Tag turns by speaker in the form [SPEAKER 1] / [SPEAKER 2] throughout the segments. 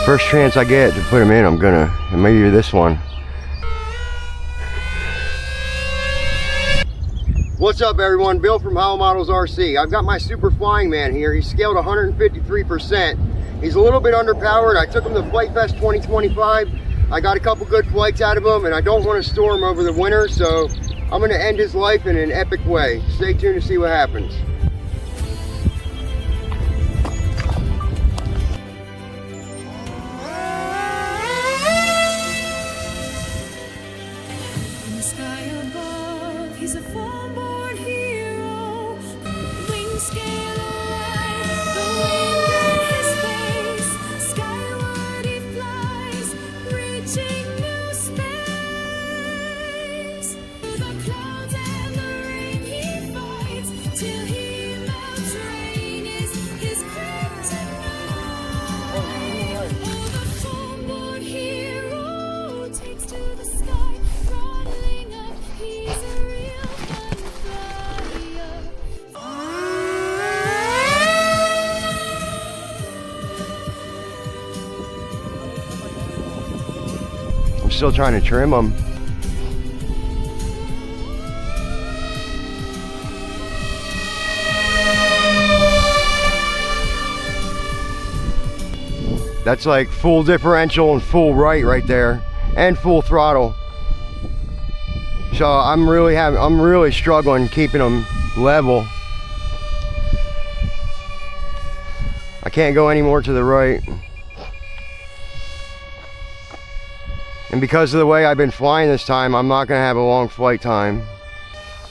[SPEAKER 1] First chance I get to put him in, I'm gonna. And maybe this one. What's up everyone, Bill from Howell Models RC. I've got my super flying man here. He's scaled 153%. He's a little bit underpowered. I took him to Flight Fest 2025. I got a couple good flights out of him, and I don't want to store him over the winter, so I'm going to end his life in an epic way. Stay tuned to see what happens.
[SPEAKER 2] In the sky above, he's a foamboard hero. Wings scale right, the wind in his face. Skyward he flies, reaching new space. The clouds and the rain he fights, till he melts. Rain is his kryptonite. Oh, the foamboard hero takes to the sky, throttling up. He's a real fun flyer.
[SPEAKER 1] I'm still trying to trim him. That's like full differential and full right there, and full throttle. So I'm really struggling keeping them level. I can't go any more to the right. And because of the way I've been flying this time, I'm not gonna have a long flight time.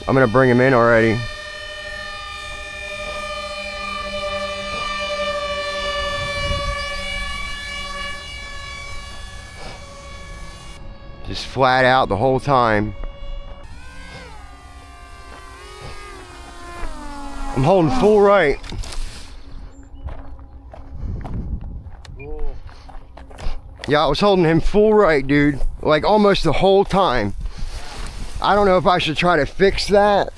[SPEAKER 1] I'm gonna bring him in already. Just flat out the whole time. I'm holding full right. Yeah, I was holding him full right, dude. Like almost the whole time. I don't know if I should try to fix that.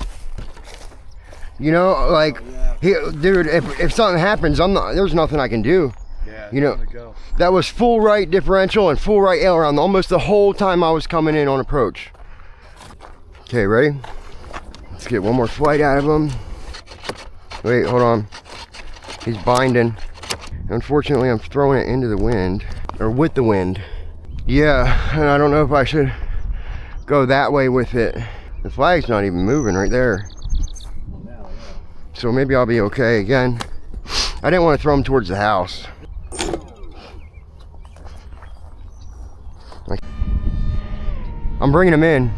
[SPEAKER 1] You know, like, dude, if something happens, there's nothing I can do.
[SPEAKER 3] Yeah,
[SPEAKER 1] you know, that was full right differential and full right aileron almost the whole time I was coming in on approach. Okay, ready? Let's get one more flight out of him. Wait, hold on. He's binding. Unfortunately, I'm throwing it into the wind, or with the wind. Yeah, and I don't know if I should go that way with it. The flag's not even moving right there. So maybe I'll be okay. Again, I didn't want to throw him towards the house. I'm bringing him in.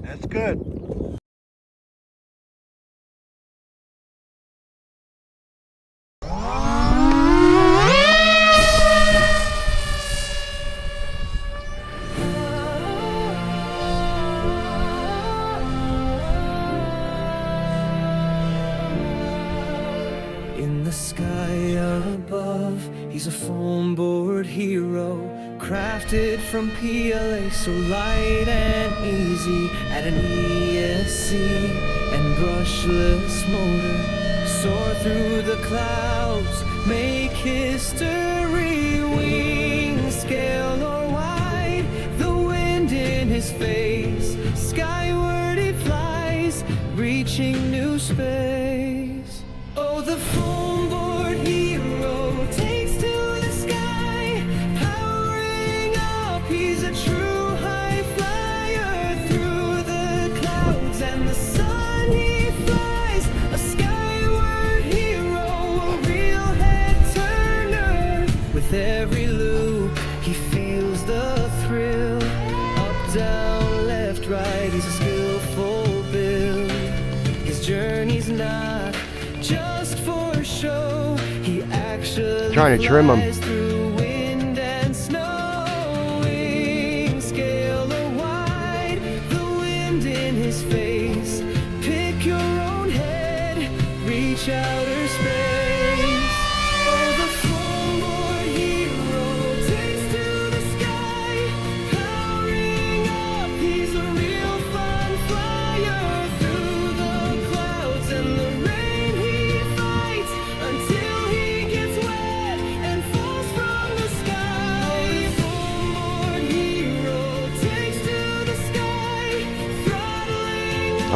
[SPEAKER 3] That's good.
[SPEAKER 2] In the sky above, he's a foamboard hero, crafted from PLA, so light and easy. At an ESC and brushless motor, soar through the clouds, make history. Wings scale or wide, the wind in his face. Skyward he flies, reaching new space. Oh, the foamboard hero takes to the sky, powering up. He's a true high flyer through the clouds and the sun. He flies, a skyward hero, a real head turner. With every loop, he feels the thrill. Up, down, left, right. He's a skillful build. His journey's not just for show. He actually
[SPEAKER 1] Trying to trim him.
[SPEAKER 2] flies through wind and snow. Wings scale or wide, the wind in his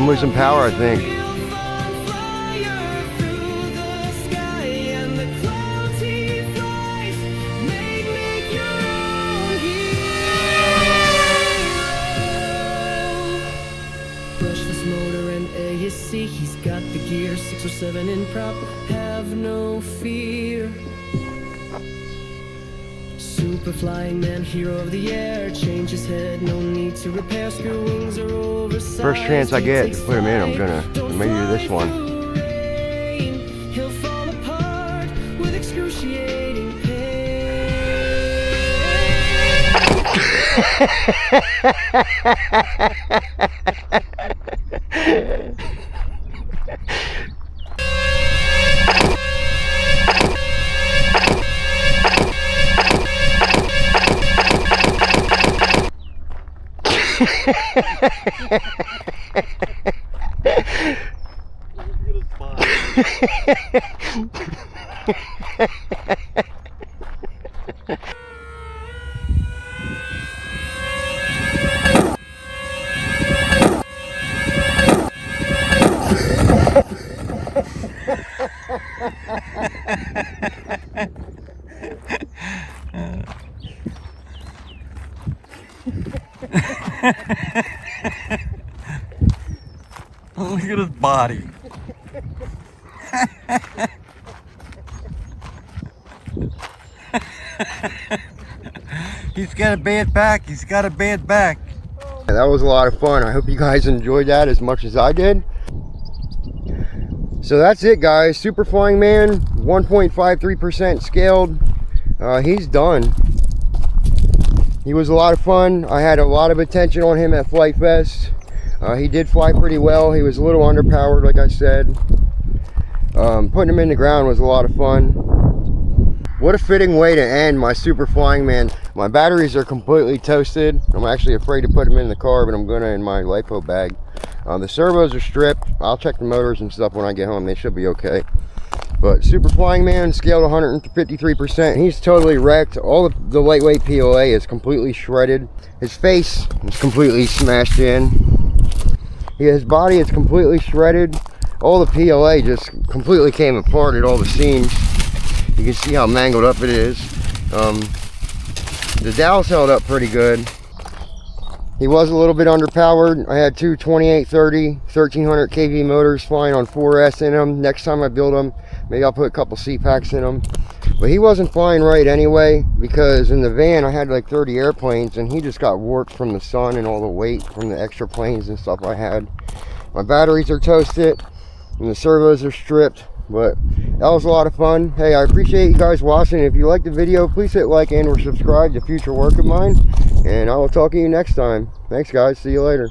[SPEAKER 1] I'm losing power, I think.
[SPEAKER 2] Brushless motor and ASC, he's got the gear 6 or 7 in prop, have no fear. Super flying man, hero of the air, change his head, no need to repair, screw wings are oversized.
[SPEAKER 1] First chance I get to put him in, I'm gonna maybe do this one.
[SPEAKER 2] He'll fall apart with excruciating pain.
[SPEAKER 3] Look at his body. He's got a bad back. He's got a bad back.
[SPEAKER 1] That was a lot of fun. I hope you guys enjoyed that as much as I did. So that's it, guys. Super Flying Man, 1.53% scaled. He's done. He was a lot of fun. I had a lot of attention on him at Flight Fest. He did fly pretty well. He was a little underpowered, like I said. Putting him in the ground was a lot of fun. What a fitting way to end my Super Flying Man. My batteries are completely toasted. I'm actually afraid to put them in the car, but I'm gonna in my LiPo bag. The servos are stripped. I'll check the motors and stuff when I get home. They should be okay. But Super Flying Man scaled 153%. He's totally wrecked. All of the lightweight PLA is completely shredded. His face is completely smashed in. His body is completely shredded. All the PLA just completely came apart at all the seams. You can see how mangled up it is. The dowels held up pretty good. He was a little bit underpowered. I had two 2830 1300 kV motors flying on 4S in them. Next time I build them, maybe I'll put a couple C-packs in them. But he wasn't flying right anyway, because in the van I had like 30 airplanes and he just got warped from the sun and all the weight from the extra planes and stuff I had. My batteries are toasted and the servos are stripped, but that was a lot of fun. Hey, I appreciate you guys watching. If you liked the video, please hit like and or subscribe to future work of mine, and I will talk to you next time. Thanks, guys. See you later.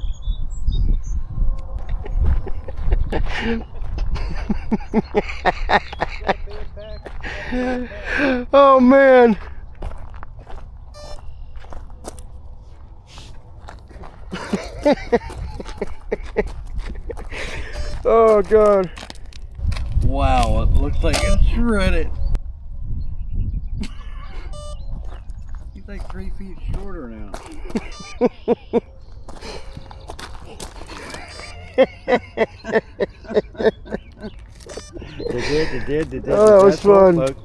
[SPEAKER 1] Oh man. Oh god.
[SPEAKER 3] Wow, it looks like it's shredded. He's like 3 feet shorter now.
[SPEAKER 1] Oh, that was fun.